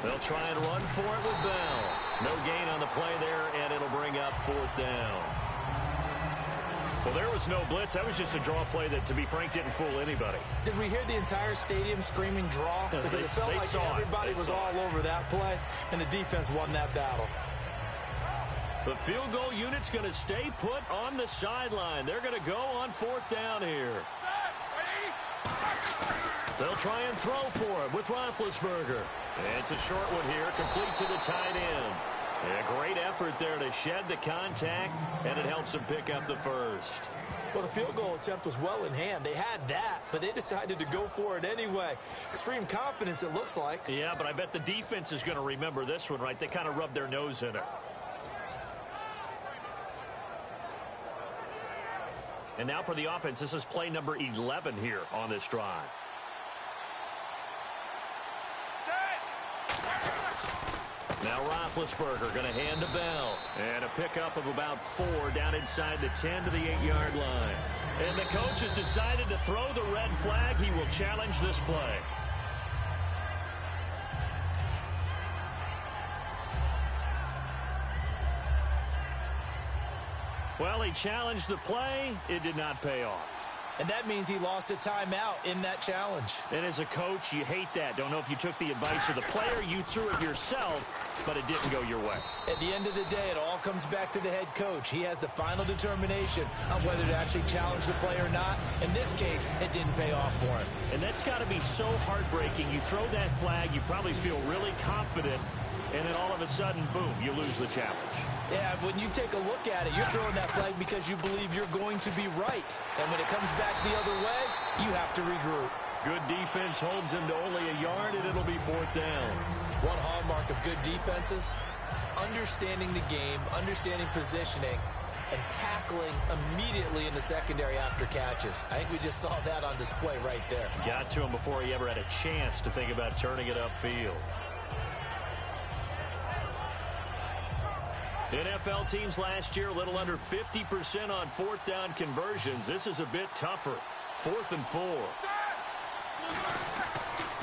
They'll try and run for it with Bell. No gain on the play there, and it'll bring up 4th down. Well, there was no blitz. That was just a draw play that, to be frank, didn't fool anybody. Did we hear the entire stadium screaming draw? Because it felt like everybody was all over that play, and the defense won that battle. The field goal unit's going to stay put on the sideline. They're going to go on 4th down here. They'll try and throw for it with Roethlisberger. And it's a short one here, complete to the tight end. A great effort there to shed the contact, and it helps them pick up the first. Well, the field goal attempt was well in hand. They had that, but they decided to go for it anyway. Extreme confidence, it looks like. Yeah, but I bet the defense is going to remember this one, right? They kind of rubbed their nose in it. And now for the offense, this is play number 11 here on this drive. Now Roethlisberger going to hand to Bell. And a pickup of about 4 down inside the 10 to the 8-yard line. And the coach has decided to throw the red flag. He will challenge this play. Well, he challenged the play. It did not pay off. And that means he lost a timeout in that challenge. And as a coach, you hate that. Don't know if you took the advice of the player. You threw it yourself, but it didn't go your way. At the end of the day, it all comes back to the head coach. He has the final determination on whether to actually challenge the play or not. In this case, it didn't pay off for him. And that's got to be so heartbreaking. You throw that flag, you probably feel really confident, and then all of a sudden, boom, you lose the challenge. Yeah, when you take a look at it, you're throwing that flag because you believe you're going to be right. And when it comes back the other way, you have to regroup. Good defense holds him to only a yard, and it'll be 4th down. One hallmark of good defenses is understanding the game, understanding positioning, and tackling immediately in the secondary after catches. I think we just saw that on display right there. Got to him before he ever had a chance to think about turning it upfield. NFL teams last year a little under 50% on 4th down conversions. This is a bit tougher. 4th and 4.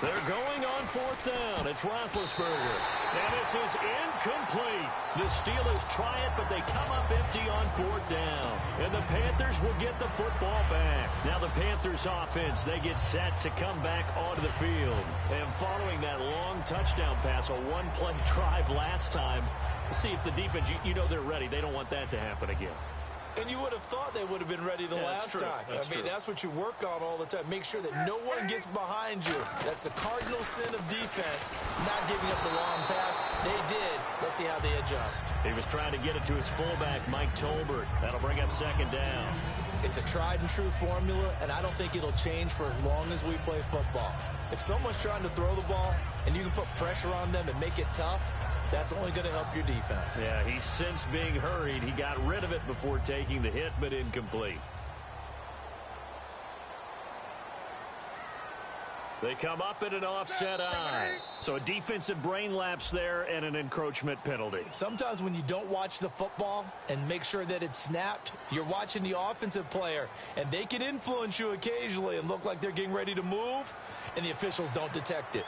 They're going on 4th down. It's Roethlisberger. And this is incomplete. The Steelers try it, but they come up empty on 4th down. And the Panthers will get the football back. Now the Panthers offense, they get set to come back onto the field. And following that long touchdown pass, a one-play drive last time, see if the defense, you know they're ready. They don't want that to happen again. And you would have thought they would have been ready the last time. I mean, that's what you work on all the time. Make sure that no one gets behind you. That's the cardinal sin of defense, not giving up the long pass. They did. Let's see how they adjust. He was trying to get it to his fullback, Mike Tolbert. That'll bring up 2nd down. It's a tried-and-true formula, and I don't think it'll change for as long as we play football. If someone's trying to throw the ball and you can put pressure on them and make it tough, that's only going to help your defense. Yeah, he's since being hurried. He got rid of it before taking the hit, but incomplete. They come up in an offset eye. So a defensive brain lapse there and an encroachment penalty. Sometimes when you don't watch the football and make sure that it's snapped, you're watching the offensive player, and they can influence you occasionally and look like they're getting ready to move, and the officials don't detect it.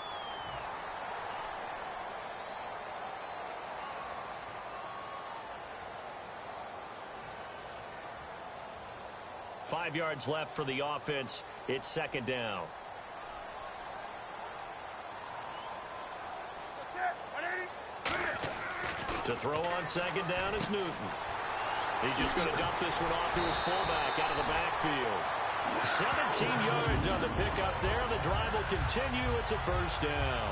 Five yards left for the offense. It's 2nd down. To throw on 2nd down is Newton. He's just going to dump this one off to his fullback out of the backfield. 17 yards on the pickup there. The drive will continue. It's a 1st down.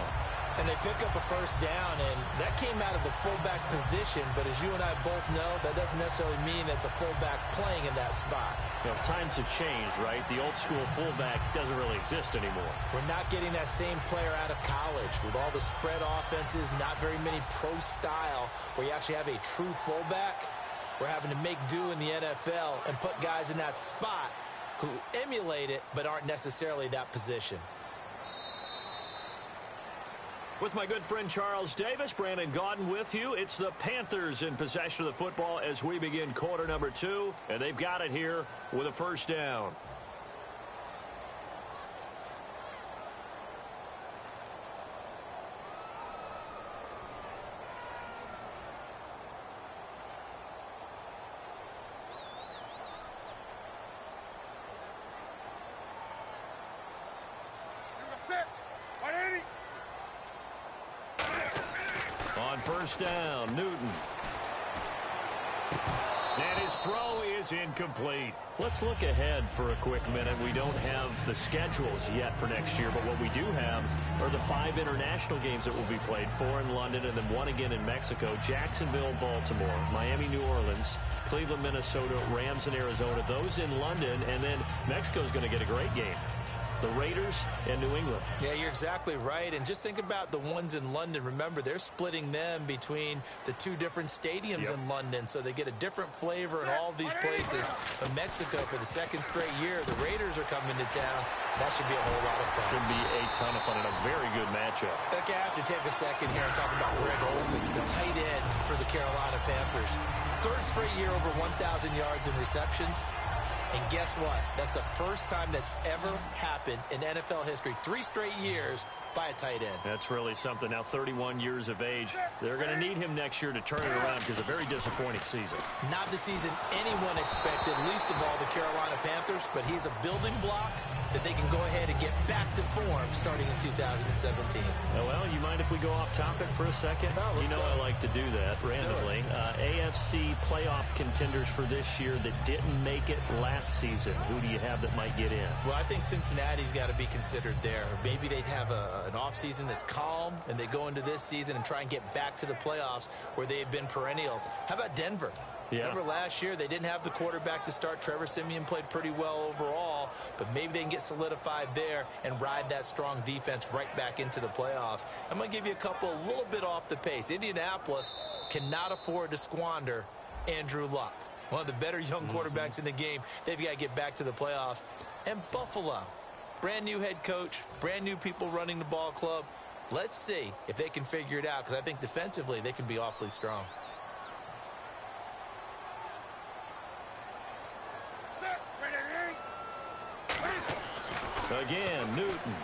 And they pick up a 1st down, and that came out of the fullback position. But as you and I both know, that doesn't necessarily mean that's a fullback playing in that spot. You know, times have changed, right? The old school fullback doesn't really exist anymore. We're not getting that same player out of college with all the spread offenses, not very many pro style where you actually have a true fullback. We're having to make do in the NFL and put guys in that spot who emulate it but aren't necessarily that position. With my good friend Charles Davis, Brandon Gaudin with you. It's the Panthers in possession of the football as we begin quarter number 2. And they've got it here with a 1st down. first down. Newton. And his throw is incomplete. Let's look ahead for a quick minute. We don't have the schedules yet for next year, but what we do have are the 5 international games that will be played, 4 in London and then 1 again in Mexico. Jacksonville, Baltimore, Miami, New Orleans, Cleveland, Minnesota, Rams, and Arizona. Those in London, and then Mexico's going to get a great game. The Raiders and New England. Yeah, you're exactly right. And just think about the ones in London. Remember, they're splitting them between the 2 different stadiums in London, so they get a different flavor in all of these places. But Mexico, for the 2nd straight year, the Raiders are coming to town. That should be a whole lot of fun. Should be a ton of fun and a very good matchup. Okay, I have to take a second here and talk about Greg Olsen, the tight end for the Carolina Panthers. 3rd straight year over 1,000 yards in receptions. And guess what? That's the first time that's ever happened in NFL history. 3 straight years by a tight end. That's really something. Now 31 years of age. They're going to need him next year to turn it around because a very disappointing season. Not the season anyone expected, least of all the Carolina Panthers, but he's a building block that they can go ahead and get back to form starting in 2017. Well, you mind if we go off topic for a second? No, let's go. I like to do that randomly. AFC playoff contenders for this year that didn't make it last season. Who do you have that might get in? Well, I think Cincinnati's got to be considered there. Maybe they'd have an offseason that's calm, and they go into this season and try and get back to the playoffs where they had been perennials. How about Denver? Yeah. Remember last year, they didn't have the quarterback to start. Trevor Siemian played pretty well overall, but maybe they can get solidified there and ride that strong defense right back into the playoffs. I'm going to give you a couple a little bit off the pace. Indianapolis cannot afford to squander Andrew Luck, one of the better young quarterbacks in the game. They've got to get back to the playoffs. And Buffalo, brand new head coach, brand new people running the ball club. Let's see if they can figure it out, because I think defensively they can be awfully strong. Again, Newton.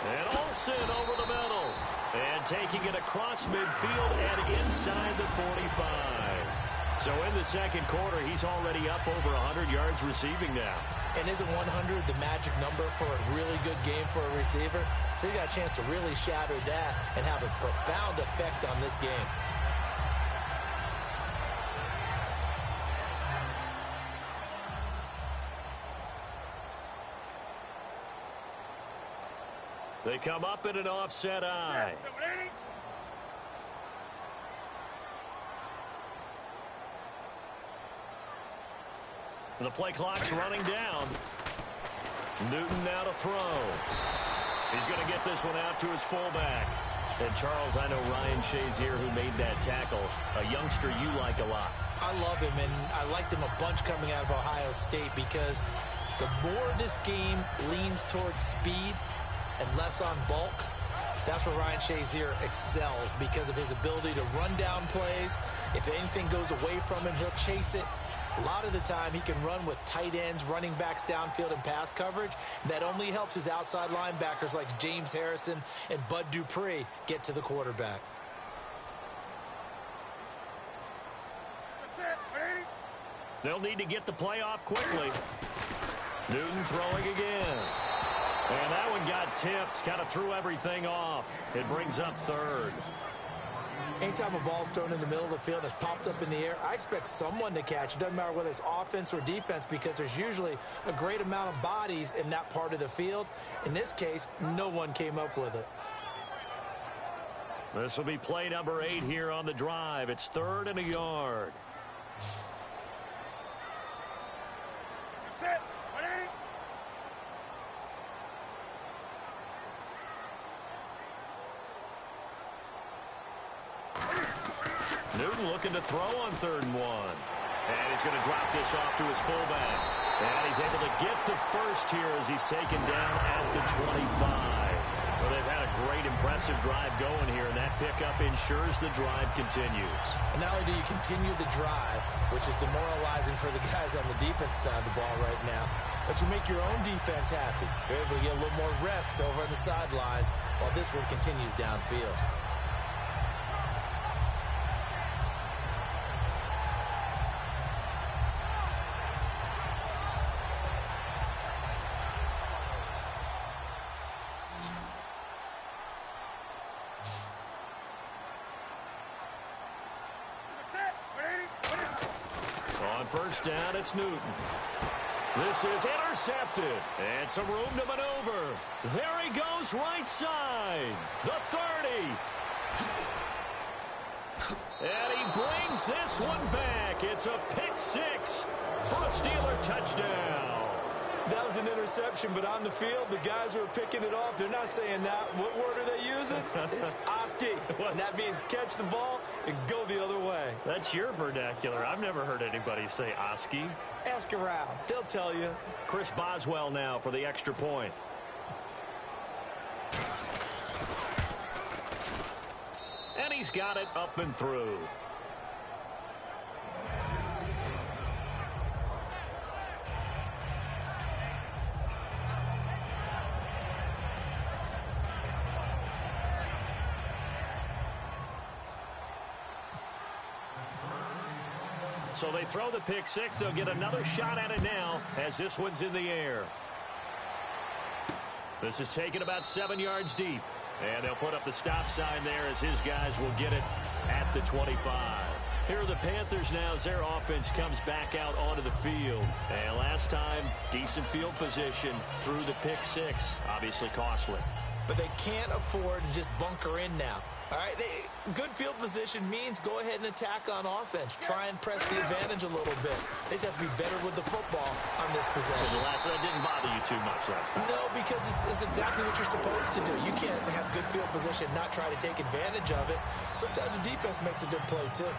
And Olsen over the middle. And taking it across midfield and inside the 45. So in the 2nd quarter, he's already up over 100 yards receiving now. And isn't 100 the magic number for a really good game for a receiver? So he got a chance to really shatter that and have a profound effect on this game. They come up in an offset eye. The play clock's running down. Newton now to throw. He's going to get this one out to his fullback. And Charles, I know Ryan Shazier, who made that tackle, a youngster you like a lot. I love him, and I liked him a bunch coming out of Ohio State, because the more this game leans towards speed and less on bulk, that's where Ryan Shazier excels, because of his ability to run down plays. If anything goes away from him, he'll chase it. A lot of the time, he can run with tight ends, running backs downfield, and pass coverage. That only helps his outside linebackers like James Harrison and Bud Dupree get to the quarterback. They'll need to get the play off quickly. Newton throwing again. And that one got tipped, kind of threw everything off. It brings up 3rd. Anytime a ball's thrown in the middle of the field and it's popped up in the air, I expect someone to catch. It doesn't matter whether it's offense or defense, because there's usually a great amount of bodies in that part of the field. In this case, no one came up with it. This will be play number 8 here on the drive. It's 3rd and a yard. Newton looking to throw on 3rd and 1. And he's going to drop this off to his fullback. And he's able to get the first here as he's taken down at the 25. Well, they've had a great, impressive drive going here, and that pickup ensures the drive continues. And not only do you continue the drive, which is demoralizing for the guys on the defense side of the ball right now, but you make your own defense happy. They're able to get a little more rest over on the sidelines while this one continues downfield. On first down, it's Newton. This is intercepted. And some room to maneuver. There he goes right side. The 30. And he brings this one back. It's a pick six for a Steeler touchdown. That was an interception, but on the field, the guys who are picking it off, they're not saying that. What word are they using? It's Oski. And that means catch the ball and go the other way. That's your vernacular. I've never heard anybody say Oski. Ask around. They'll tell you. Chris Boswell now for the extra point. And he's got it up and through. So they throw the pick six. They'll get another shot at it now as this one's in the air. This is taken about 7 yards deep. And they'll put up the stop sign there as his guys will get it at the 25. Here are the Panthers now as their offense comes back out onto the field. And last time, decent field position through the pick six. Obviously costly. But they can't afford to just bunker in now. All right, good field position means go ahead and attack on offense. Try and press the advantage a little bit. They just have to be better with the football on this possession. So that didn't bother you too much last time? No, because it's exactly what you're supposed to do. You can't have good field position and not try to take advantage of it. Sometimes the defense makes a good play, too.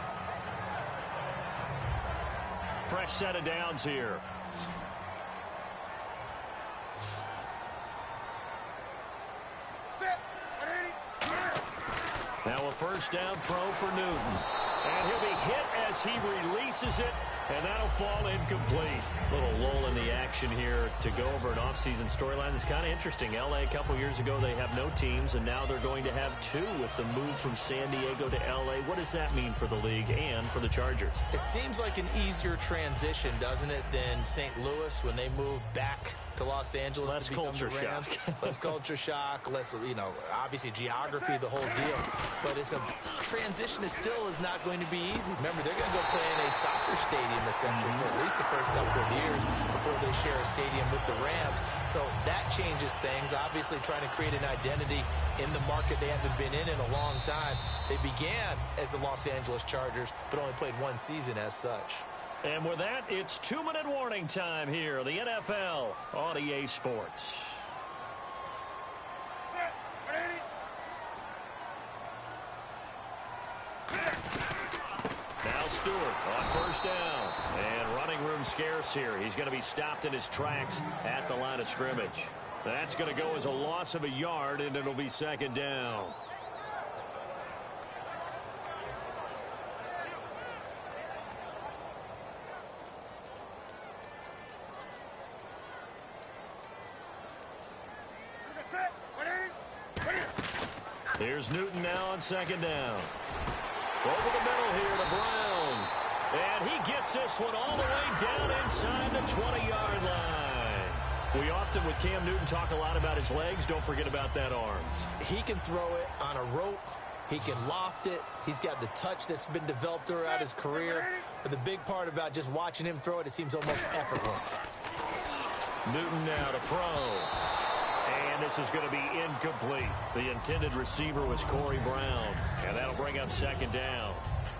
Fresh set of downs here. Now a first down throw for Newton. And he'll be hit as he releases it, and that'll fall incomplete. Little lull in the action here to go over an offseason storyline that's kind of interesting. L.A. a couple years ago, they have no teams, and now they're going to have two with the move from San Diego to L.A. What does that mean for the league and for the Chargers? It seems like an easier transition, doesn't it, than St. Louis when they moved back to Los Angeles. Less to become culture the Rams. shock. Less culture shock, less, obviously geography, the whole deal. But it's a transition is not going to be easy. Remember, they're going to go play in a soccer stadium essentially for at least the first couple of years before they share a stadium with the Rams. So that changes things. Obviously trying to create an identity in the market they haven't been in a long time. They began as the Los Angeles Chargers, but only played one season as such. And with that, it's 2-minute warning time here, the NFL on EA Sports. Now Stewart on first down. And running room scarce here. He's going to be stopped in his tracks at the line of scrimmage. That's going to go as a loss of a yard, and it'll be second down. Here's Newton now on second down. Over the middle here to Brown. And he gets this one all the way down inside the 20-yard line. We often, with Cam Newton, talk a lot about his legs. Don't forget about that arm. He can throw it on a rope. He can loft it. He's got the touch that's been developed throughout his career. But the big part about just watching him throw it, it seems almost effortless. Newton now to throw. And this is going to be incomplete. The intended receiver was Corey Brown. And that'll bring up second down.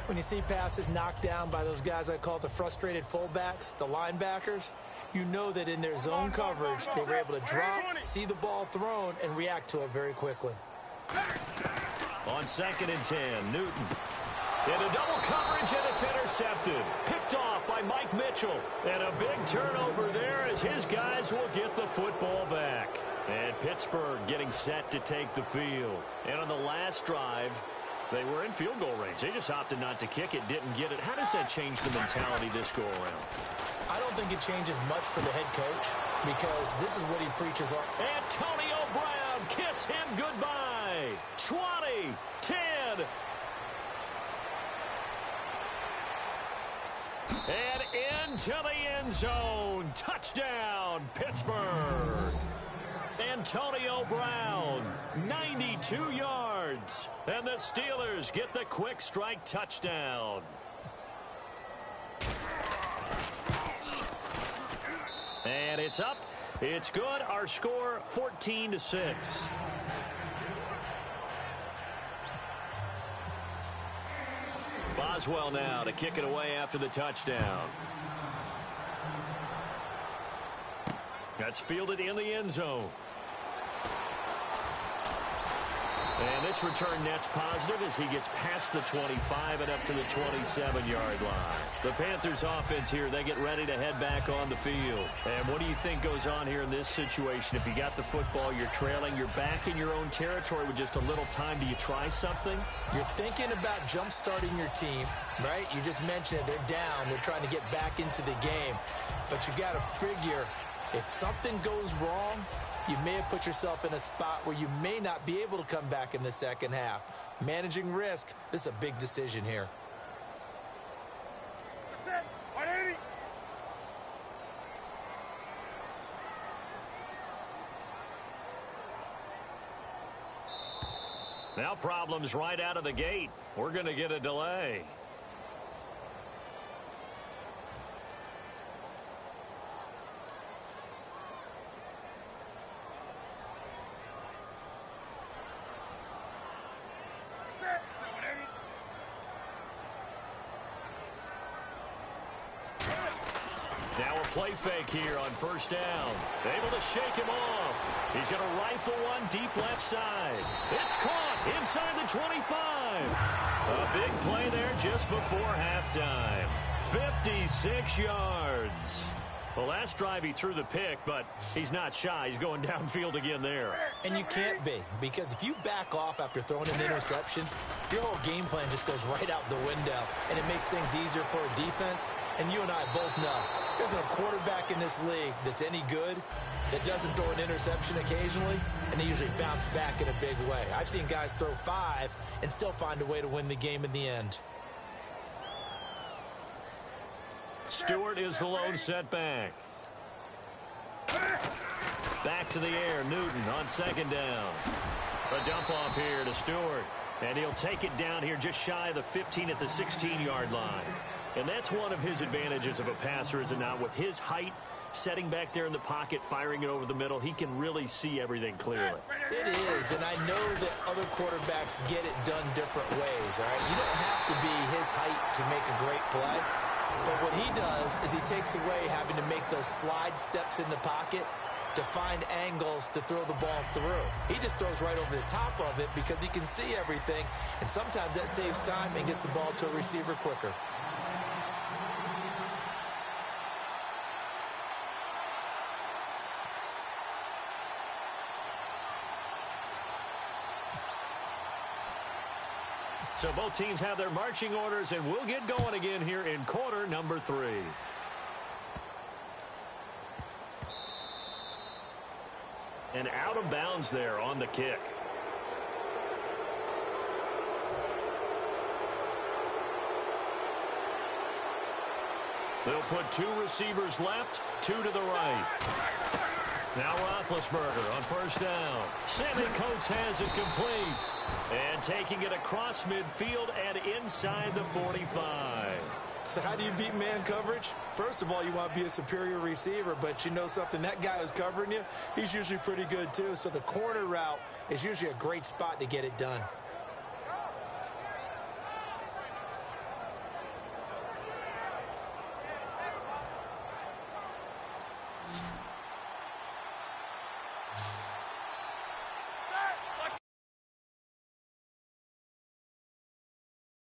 When you see passes knocked down by those guys I call the frustrated fullbacks, the linebackers, you know that in their zone coverage, they were able to drop, see the ball thrown, and react to it very quickly. On 2nd and 10, Newton. Into double coverage, and it's intercepted. Picked off by Mike Mitchell. And a big turnover there as his guys will get the football back. And Pittsburgh getting set to take the field. And on the last drive, they were in field goal range. They just opted not to kick it, didn't get it. How does that change the mentality this go-around? I don't think it changes much for the head coach because this is what he preaches on. Antonio Brown, kiss him goodbye. 20, 10. And into the end zone. Touchdown, Pittsburgh. Antonio Brown, 92 yards. And the Steelers get the quick strike touchdown. And it's up. It's good. Our score, 14-6. Boswell now to kick it away after the touchdown. That's fielded in the end zone. And this return net's positive as he gets past the 25 and up to the 27-yard line. The Panthers offense here, they get ready to head back on the field. And what do you think goes on here in this situation? If you got the football, you're trailing, you're back in your own territory with just a little time. Do you try something? You're thinking about jump-starting your team, right? You just mentioned it. They're down. They're trying to get back into the game. But you got to figure if something goes wrong, you may have put yourself in a spot where you may not be able to come back in the second half. Managing risk, this is a big decision here. That's it. 180. Now problems right out of the gate. We're going to get a delay. Now a play fake here on first down. Able to shake him off. He's going to rifle one deep left side. It's caught inside the 25. A big play there just before halftime. 56 yards. Well, last drive he threw the pick, but he's not shy. He's going downfield again there. And you can't be, because if you back off after throwing an interception, your whole game plan just goes right out the window, and it makes things easier for a defense. And you and I both know there's a quarterback in this league that's any good that doesn't throw an interception occasionally, and they usually bounce back in a big way. I've seen guys throw 5 and still find a way to win the game in the end. Stewart is the lone setback. Back to the air, Newton on second down. A dump off here to Stewart. And he'll take it down here just shy of the 15 at the 16-yard line. And that's one of his advantages of a passer, is it not? With his height, setting back there in the pocket, firing it over the middle, he can really see everything clearly. It is, and I know that other quarterbacks get it done different ways, all right? You don't have to be his height to make a great play. But what he does is he takes away having to make those slide steps in the pocket to find angles to throw the ball through. He just throws right over the top of it because he can see everything, and sometimes that saves time and gets the ball to a receiver quicker. So both teams have their marching orders, and we'll get going again here in quarter number 3. And out of bounds there on the kick. They'll put 2 receivers left, 2 to the right. Now Roethlisberger on first down. Sammy Coates has it complete. And taking it across midfield and inside the 45. So how do you beat man coverage? First of all, you want to be a superior receiver, but you know something, that guy who's covering you, he's usually pretty good too. So the corner route is usually a great spot to get it done.